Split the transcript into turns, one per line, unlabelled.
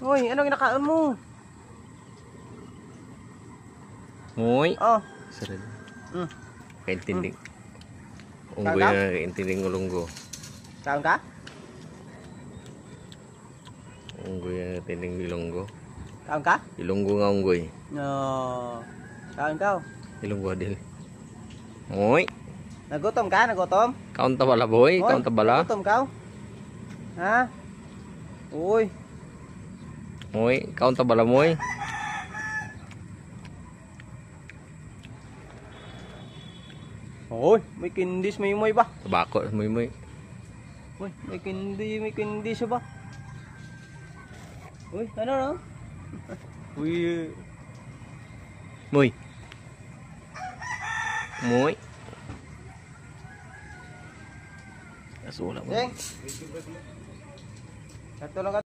Uy, ano kinakain mo?
Ngoy.
Oh.
Sarap.
Mm.
Kaintinding. Unggoy na kaintinding ulunggo.
Kain ka?
Unggoy na kaintinding ilonggo.
Kain ka?
Ilonggo nga unggoy.
No. Kain ka.
Ilonggo adil. Ngoy.
Nagutom ka? Nagutom?
Kaon ta bala boy? Kaon ta bala?
Nagutom ka? Ha? Uy.
Ngoy, kaon ta bala moy?
Uy, may kindis may moy ba?
Tabako moy.
Uy, may kindis ba? Uy, ano no? Uy.
Moy. Moy. Asula mo.
Deng. Satu lang ka